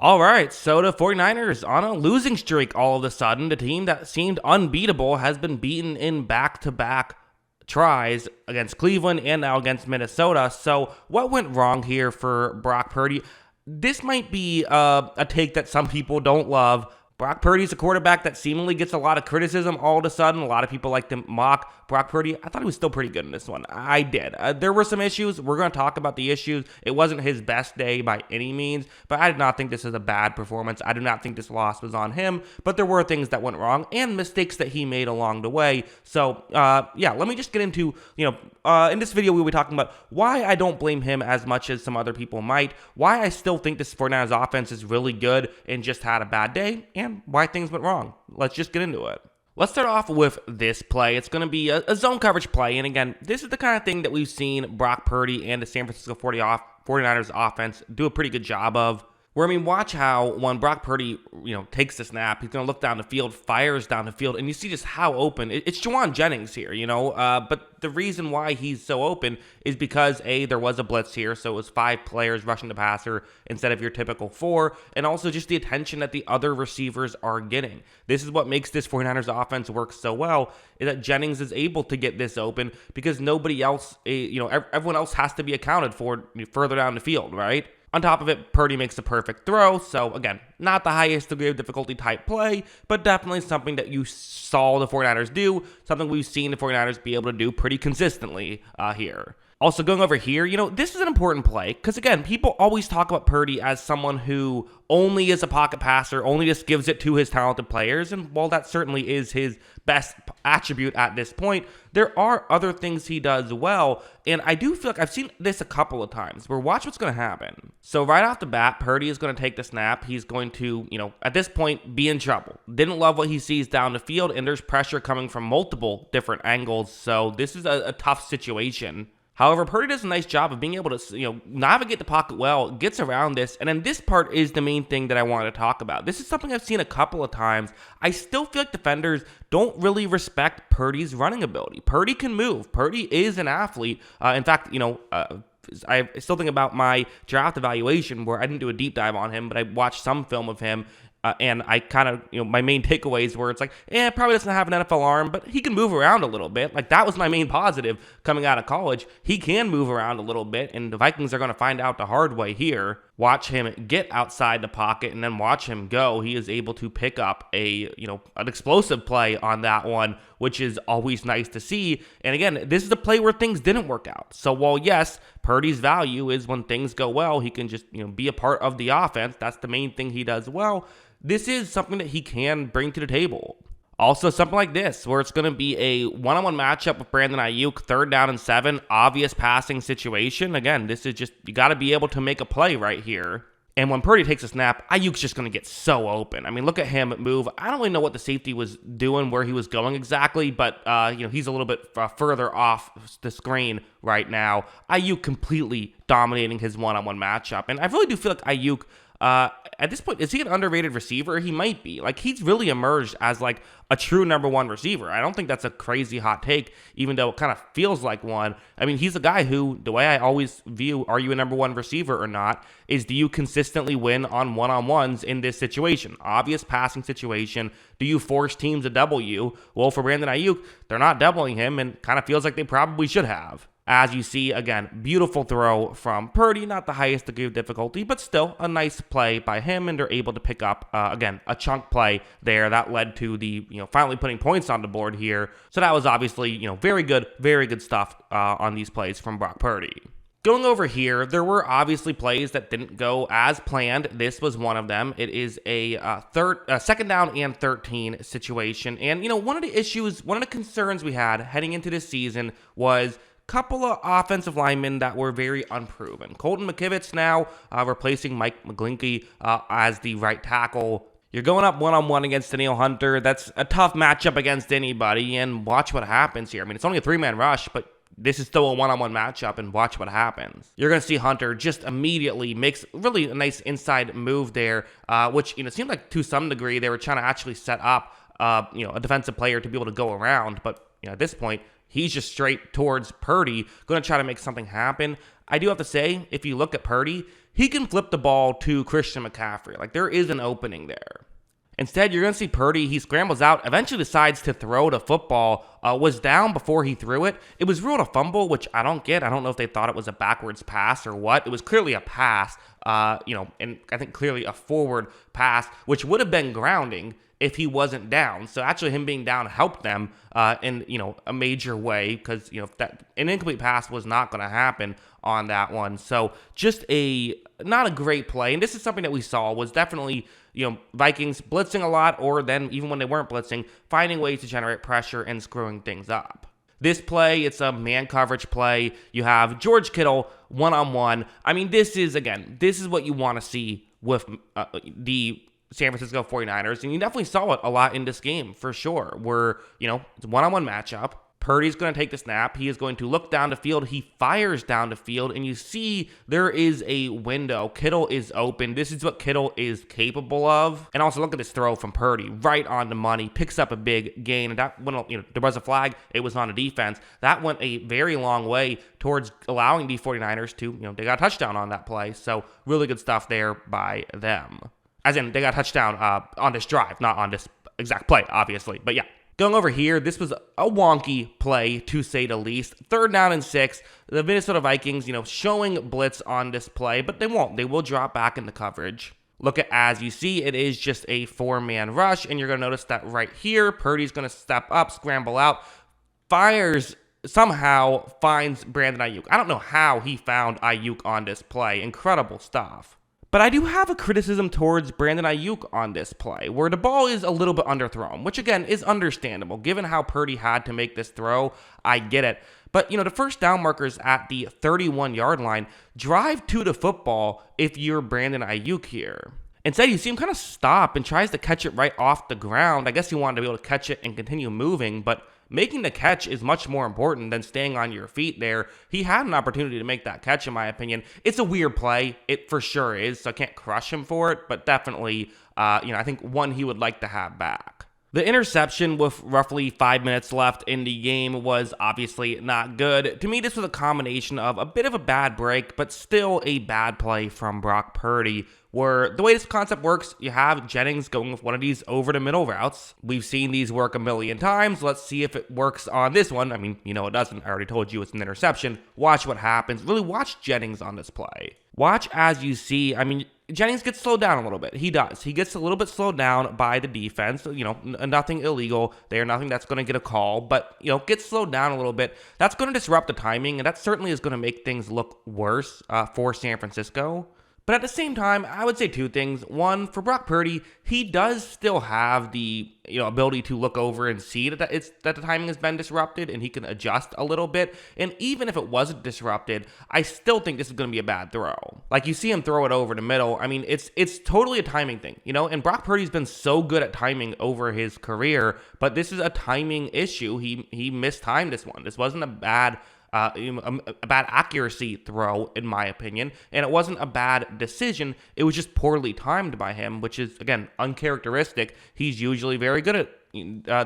All right, so the 49ers on a losing streak all of a sudden. The team that seemed unbeatable has been beaten in back-to-back tries against Cleveland and now against Minnesota. So what went wrong here for Brock Purdy? This might be a take that some people don't love. Brock Purdy's a quarterback that seemingly gets a lot of criticism all of a sudden. A lot of people like to mock Brock Purdy. I thought he was still pretty good in this one. I did. There were some issues. We're going to talk about the issues. It wasn't his best day by any means, but I did not think this was a bad performance. I do not think this loss was on him, but there were things that went wrong and mistakes that he made along the way. So, yeah, let me just get into, in this video, we'll be talking about why I don't blame him as much as some other people might, why I still think this 49ers offense is really good and just had a bad day, and why things went wrong. Let's just get into it. Let's start off with this play. It's going to be a zone coverage play. And again, this is the kind of thing that we've seen Brock Purdy and the San Francisco 49ers offense do a pretty good job of. Where, watch how when Brock Purdy, takes the snap, he's going to look down the field, fires down the field, and you see just how open. It's Juwan Jennings here, but the reason why he's so open is because, A, there was a blitz here, so it was 5 players rushing the passer instead of your typical 4, and also just the attention that the other receivers are getting. This is what makes this 49ers offense work so well, is that Jennings is able to get this open because nobody else, everyone else has to be accounted for further down the field, right? On top of it, Purdy makes a perfect throw. So, again, not the highest degree of difficulty type play, but definitely something that you saw the 49ers do, something we've seen the 49ers be able to do pretty consistently here. Also, going over here, this is an important play because, again, people always talk about Purdy as someone who only is a pocket passer, only just gives it to his talented players. And while that certainly is his best attribute at this point, there are other things he does well. And I do feel like I've seen this a couple of times where watch what's going to happen. So right off the bat, Purdy is going to take the snap. He's going to, at this point, be in trouble. Didn't love what he sees down the field, and there's pressure coming from multiple different angles. So this is a tough situation. However, Purdy does a nice job of being able to, navigate the pocket well, gets around this, and then this part is the main thing that I wanted to talk about. This is something I've seen a couple of times. I still feel like defenders don't really respect Purdy's running ability. Purdy can move. Purdy is an athlete. In fact, I still think about my draft evaluation where I didn't do a deep dive on him, but I watched some film of him. And I kind of, my main takeaways were it's like, probably doesn't have an NFL arm, but he can move around a little bit. Like, that was my main positive coming out of college. He can move around a little bit, and the Vikings are going to find out the hard way here. Watch him get outside the pocket and then watch him go. He is able to pick up an explosive play on that one, which is always nice to see. And again, this is a play where things didn't work out. So while, yes, Purdy's value is when things go well, he can just, be a part of the offense. That's the main thing he does well. This is something that he can bring to the table. Also, something like this, where it's going to be a one-on-one matchup with Brandon Ayuk, 3rd down and 7, obvious passing situation. Again, this is just, you got to be able to make a play right here. And when Purdy takes a snap, Ayuk's just going to get so open. Look at him move. I don't really know what the safety was doing, where he was going exactly, but, he's a little bit further off the screen right now. Ayuk completely dominating his one-on-one matchup. And I really do feel like Ayuk, at this point, is he an underrated receiver? He might be. He's really emerged as, a true number 1 receiver. I don't think that's a crazy hot take, even though it kind of feels like one. He's a guy who, the way I always view, are you a number 1 receiver or not, is do you consistently win on one-on-ones in this situation? Obvious passing situation. Do you force teams to double you? Well, for Brandon Ayuk, they're not doubling him, and kind of feels like they probably should have. As you see, again, beautiful throw from Purdy, not the highest degree of difficulty, but still a nice play by him, and they're able to pick up, again, a chunk play there that led to the, finally putting points on the board here. So that was obviously, very good stuff on these plays from Brock Purdy. Going over here, there were obviously plays that didn't go as planned. This was one of them. It is a 2nd down and 13 situation. And, one of the concerns we had heading into this season was couple of offensive linemen that were very unproven. Colton McKivitz now replacing Mike McGlinchey as the right tackle. You're going up one-on-one against Danielle Hunter. That's a tough matchup against anybody, and watch what happens here. It's only a 3-man rush, but this is still a one-on-one matchup, and watch what happens. You're going to see Hunter just immediately makes really a nice inside move there, which seemed like to some degree they were trying to actually set up a defensive player to be able to go around, but at this point, he's just straight towards Purdy, going to try to make something happen. I do have to say, if you look at Purdy, he can flip the ball to Christian McCaffrey. Like, there is an opening there. Instead, you're going to see Purdy. He scrambles out, eventually decides to throw the football, was down before he threw it. It was ruled a fumble, which I don't get. I don't know if they thought it was a backwards pass or what. It was clearly a pass, and I think clearly a forward pass, which would have been grounding if he wasn't down. So actually him being down helped them in, a major way, because, that an incomplete pass was not going to happen on that one. So just not a great play. And this is something that we saw was definitely, Vikings blitzing a lot, or then even when they weren't blitzing, finding ways to generate pressure and screwing things up. This play, it's a man coverage play. You have George Kittle one-on-one. I mean, this is what you want to see with the San Francisco 49ers, and you definitely saw it a lot in this game, for sure, where, it's a one-on-one matchup. Purdy's going to take the snap. He is going to look down the field. He fires down the field, and you see there is a window. Kittle is open. This is what Kittle is capable of. And also look at this throw from Purdy, right on the money, picks up a big gain. And that went, there was a flag. It was on the defense. That went a very long way towards allowing the 49ers to, they got a touchdown on that play. So really good stuff there by them. As in, they got a touchdown on this drive, not on this exact play, obviously. But yeah. Going over here, this was a wonky play, to say the least. 3rd down and 6. The Minnesota Vikings, showing blitz on this play, but they won't. They will drop back in the coverage. Look at, as you see, it is just a 4-man rush, and you're going to notice that right here, Purdy's going to step up, scramble out, somehow finds Brandon Ayuk. I don't know how he found Ayuk on this play. Incredible stuff. But I do have a criticism towards Brandon Ayuk on this play, where the ball is a little bit underthrown, which again is understandable. Given how Purdy had to make this throw, I get it. But, the first down markers at the 31-yard line, drive to the football if you're Brandon Ayuk here. Instead, you see him kind of stop and tries to catch it right off the ground. I guess he wanted to be able to catch it and continue moving, but making the catch is much more important than staying on your feet there. He had an opportunity to make that catch, in my opinion. It's a weird play. It for sure is, so I can't crush him for it, but definitely, I think one he would like to have back. The interception with roughly 5 minutes left in the game was obviously not good. To me, this was a combination of a bit of a bad break, but still a bad play from Brock Purdy, where the way this concept works, you have Jennings going with one of these over-the-middle routes. We've seen these work a million times. Let's see if it works on this one. I mean, it doesn't. I already told you it's an interception. Watch what happens. Really watch Jennings on this play. Watch as you see, Jennings gets slowed down a little bit. He does. He gets a little bit slowed down by the defense. Nothing illegal there, nothing that's going to get a call, but, gets slowed down a little bit. That's going to disrupt the timing, and that certainly is going to make things look worse for San Francisco. But at the same time, I would say two things. One, for Brock Purdy, he does still have the ability to look over and see that the timing has been disrupted, and he can adjust a little bit. And even if it wasn't disrupted, I still think this is going to be a bad throw. Like, you see him throw it over the middle. It's totally a timing thing, and Brock Purdy's been so good at timing over his career, but this is a timing issue. He mistimed this one. This wasn't a bad accuracy throw, in my opinion, and it wasn't a bad decision. It was just poorly timed by him, which is, again, uncharacteristic. He's usually very good at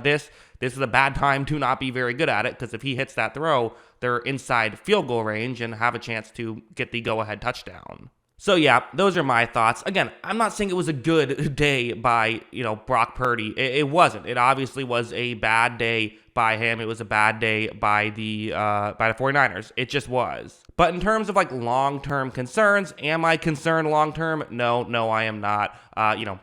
this. This is a bad time to not be very good at it, because if he hits that throw, they're inside field goal range and have a chance to get the go-ahead touchdown. So yeah, those are my thoughts. Again, I'm not saying it was a good day by, Brock Purdy. It wasn't. It obviously was a bad day by him. It was a bad day by the 49ers. It just was. But in terms of long-term concerns, am I concerned long-term? No, I am not.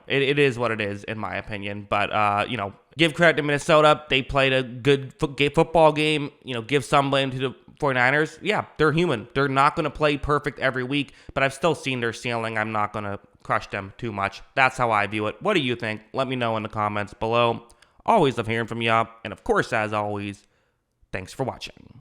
It is what it is, in my opinion. But, give credit to Minnesota. They played a good football game. Give some blame to the 49ers. Yeah, they're human. They're not going to play perfect every week, but I've still seen their ceiling. I'm not going to crush them too much. That's how I view it. What do you think? Let me know in the comments below. Always love hearing from you. And of course, as always, thanks for watching.